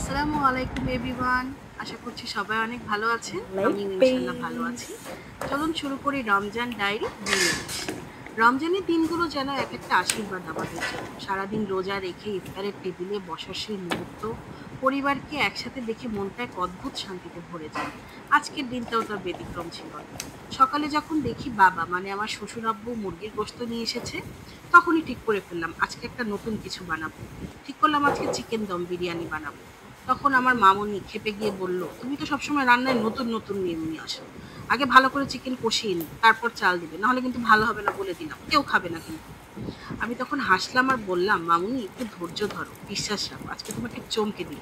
আসসালামু আলাইকুম এভরিওয়ান। আশা করছি সবাই অনেক ভালো আছেন। লাইক আমিও ইনশাআল্লাহ ভালো পেজ। আছি। চলুন শুরু করি রমজান ডায়েরি দিন ১৯। রমজানের দিনগুলো যেন একটা আশীর্বাদ আমাদের জন্য। সারাদিন রোজা রেখে ইফতারের টেবিলে বসার সেই মুহূর্ত, পরিবারকে একসাথে দেখে মনটা এক অদ্ভুত শান্তিতে ভরে যায়। আজকের দিনটাও তার ব্যতিক্রম ছিল না। সকালে যখন দেখি বাবা মানে আমার শ্বশুর আব্বু মুরগির গোশত নিয়ে এসেছে, তখনই ঠিক করে ফেললাম আজকে একটা নতুন কিছু বানাবো। ঠিক করলাম আজকে চিকেন দম বিরিয়ানি বানাবো। তখন আমার মামুনি ক্ষেপে গিয়ে বলল, "তুমি তো সবসময় রান্নায় নতুন, নতুন নিয়ম নিয়ে আসো। আগে ভালো করে চিকেন কষিয়ে নিই, তারপর চাল দিবে। নাহলে কিন্তু ভালো হবে না বলে দিলাম। কেউ খাবে না কিন্তু।" আমি তখন হাসলাম আর বললাম, "মামুনি একটু ধৈর্য ধরো, বিশ্বাস রাখো। আজকে তোমাকে চমকে দিব।"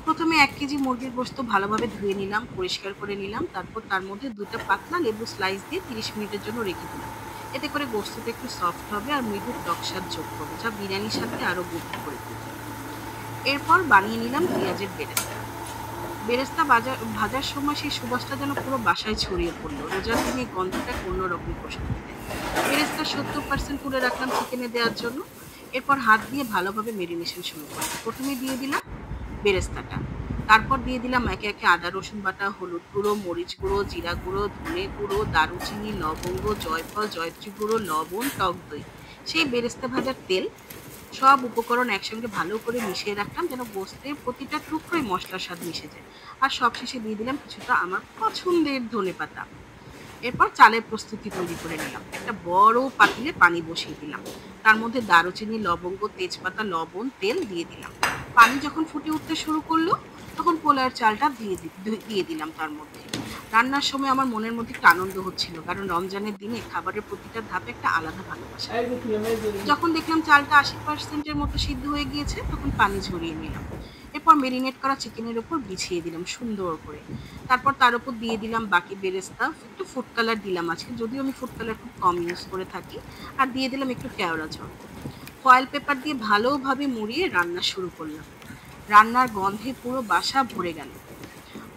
১ম এ ১ কেজি মুরগির গোশত ভালোভাবে ধুয়ে নিলাম, পরিষ্কার করে নিলাম। তারপর তার মধ্যে ২ টা পাতলা লেবু স্লাইস দিয়ে ৩০ মিনিটের জন্য রেখে দিলাম। এতে করে গোশতটা একটু সফট হবে আর মৃদু টক স্বাদ যোগ হবে, যা বিরিয়ানির সাথে আরো গভীর করে তুলবে। এরপর বানিয়ে নিলাম পেঁয়াজের বেরেস্তা। বেরেস্তা ভাজার সময় সেই সুবাসটা যেন পুরো বাসায় ছড়িয়ে পড়ল। রোজার দিনে এই গন্ধটা এক অন্যরকম প্রশান্তি দেয়। বেরেস্তা ৭০% তুলে রাখলাম চিকেনে দেওয়ার জন্য। এরপর হাত দিয়ে ভালোভাবে মেরিনেশন শুরু করলাম। ১ম এ দিয়ে দিলাম বেরেস্তাটা। তারপর দিয়ে দিলাম একে, একে আদা রসুন বাটা, হলুদ গুঁড়ো, মরিচ গুঁড়ো, জিরা গুঁড়ো, ধনে গুঁড়ো, দারুচিনি, লবঙ্গ, জয়ফল, জয়ত্রী গুঁড়ো, লবণ, টক দই। সেই বেরেস্তা ভাজার তেল, সব উপকরণ একসঙ্গে ভালো করে মিশিয়ে রাখলাম যেন গোস্তের প্রতিটা টুকরোই মসলার স্বাদ মিশে যায়। আর সবশেষে দিয়ে দিলাম কিছুটা আমার পছন্দের ধনেপাতা। এরপর চালের প্রস্তুতি তৈরি করে নিলাম। একটা বড় পাতিলে পানি বসিয়ে দিলাম। তার মধ্যে দারুচিনি, লবঙ্গ, তেজপাতা, লবণ, তেল দিয়ে দিলাম। পানি যখন ফুটে উঠতে শুরু করলো, তখন পোলাওয়ের চালটা দিয়ে দিলাম তার মধ্যে। রান্নার সময় আমার মনের মধ্যে একটা আনন্দ হচ্ছিল। কারণ রমজানের দিনে খাবারের প্রতিটা ধাপে একটা আলাদা ভালোবাসা থাকে। যখন দেখলাম চালটা ৮০% এর মতো সিদ্ধ হয়ে গিয়েছে, তখন পানি ঝরিয়ে নিলাম। এরপর মেরিনেট করা চিকেনের উপর বিছিয়ে দিলাম সুন্দর করে। তারপর তার উপর দিয়ে দিলাম বাকি বেরেস্তা। একটু ফুড কালার দিলাম আজকে, যদিও আমি ফুড কালার খুব কম ইউজ করে থাকি। আর দিয়ে দিলাম একটু কেওড়া জল। ফয়েল পেপার দিয়ে ভালোভাবে মুড়িয়ে রান্না শুরু করলাম। রান্নার গন্ধে পুরো বাসা ভরে গেল।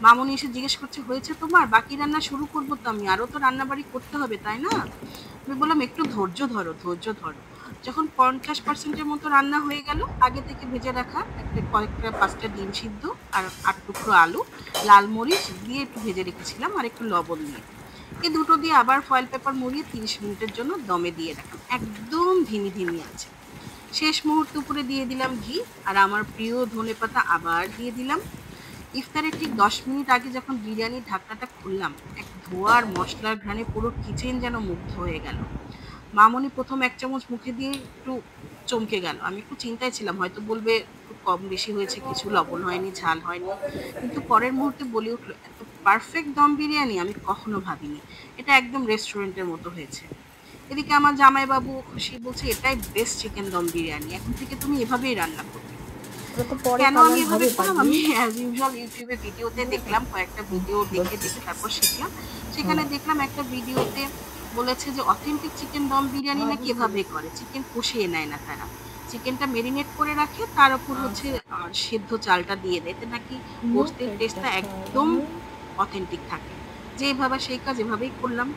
মামুনি এসে জিজ্ঞেস করছে, "হয়েছে তোমার? বাকি রান্না শুরু করব তো আমি। আরো তো রান্নাবাড়ি করতে হবে, তাই না?" আমি বললাম, "একটু ধৈর্য ধরো, ধৈর্য ধরো।" যখন ৫০% এর মতো রান্না হয়ে গেল, আগে থেকে ভেজে রাখা কয়েকটা ৫ টা ডিম সিদ্ধ আর ৮ টুকরো আলু, লাল মরিচ দিয়ে একটু ভেজে রেখেছিলাম আর একটু লবণ দিয়ে। এই দুটো দিয়ে আবার ফয়েল পেপার মুড়িয়ে ৩০ মিনিটের জন্য দমে দিয়ে রাখলাম। একদম ধিমি আছে। শেষ মুহূর্তে উপরে দিয়ে দিলাম ঘি আর আমার প্রিয় ধনেপাতা আবার দিয়ে দিলাম। ইফতারের ঠিক ১০ মিনিট আগে যখন বিরিয়ানির ঢাকনাটা খুললাম, এক ধোঁয়ার মসলার ঘ্রাণে পুরো কিচেন যেন মুগ্ধ হয়ে গেল। মামুনি ১ম ১ চামচ মুখে দিয়ে একটু চমকে গেল। আমি একটু চিন্তায় ছিলাম, হয়তো বলবে একটু কম বেশি হয়েছে কিছু, লবণ হয়নি, ঝাল হয়নি। কিন্তু পরের মুহূর্তে বলে উঠল, "এত পারফেক্ট দম বিরিয়ানি আমি কখনো ভাবিনি। এটা একদম রেস্টুরেন্টের মতো হয়েছে।" এদিকে আমার জামাইবাবু খুশি, বলছে, "এটাই বেস্ট চিকেন দম বিরিয়ানি। এখন থেকে তুমি এভাবেই রান্না করবে।" ওটা তো পরে কেন আমি কালার এভাবে হবে করলাম? পাগলি। আমি অ্যাজ ইউজুয়াল YouTube এ ভিডিওতে দেখলাম, কয়েকটা ভিডিও দেখে, বলছিস। দেখে তারপর শিখলাম। হুম। সেখানে দেখলাম একটা ভিডিওতে বলেছে যে অথেন্টিক চিকেন দম বিরিয়ানি নাকি এভাবে করে। চিকেন কষিয়ে নেয় না তারা। চিকেনটা মেরিনেট করে রাখে, তার উপর হচ্ছে সেদ্ধ চালটা দিয়ে দেয়। এতে নাকি গোশতের মুখের টেস্টটা একদম দেখার। অথেন্টিক থাকে। যেই ভাবা সেই কাজ, এভাবেই করলাম।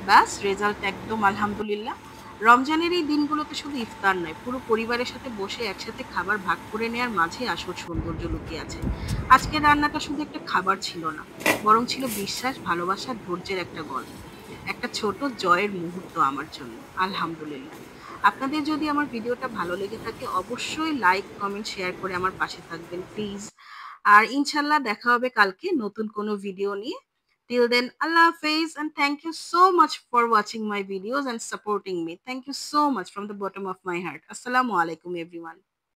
ব্যাস রেজাল্ট একদম আলহামদুলিল্লাহ। রমজানের এই দিনগুলোতে শুধু ইফতার নয়, পুরো পরিবারের সাথে বসে একসাথে খাবার ভাগ করে নেয়ার মাঝে আসল সৌন্দর্য লুকিয়ে আছে। আজকের রান্নাটা শুধু একটা খাবার ছিল না, বরং ছিল বিশ্বাস, ভালোবাসা, ধৈর্যের একটা গল্প। একটা ছোট জয়ের মুহূর্ত আমার জন্য। আলহামদুলিল্লাহ। আপনাদের যদি আমার ভিডিওটা ভালো লেগে থাকে, অবশ্যই লাইক, কমেন্ট, শেয়ার করে আমার পাশে থাকবেন প্লিজ। আর ইনশাআল্লাহ দেখা হবে কালকে নতুন কোনো ভিডিও নিয়ে। Till then, Allah Hafiz, and thank you so much for watching my videos and supporting me. Thank you so much from the bottom of my heart. Assalamu alaikum, everyone.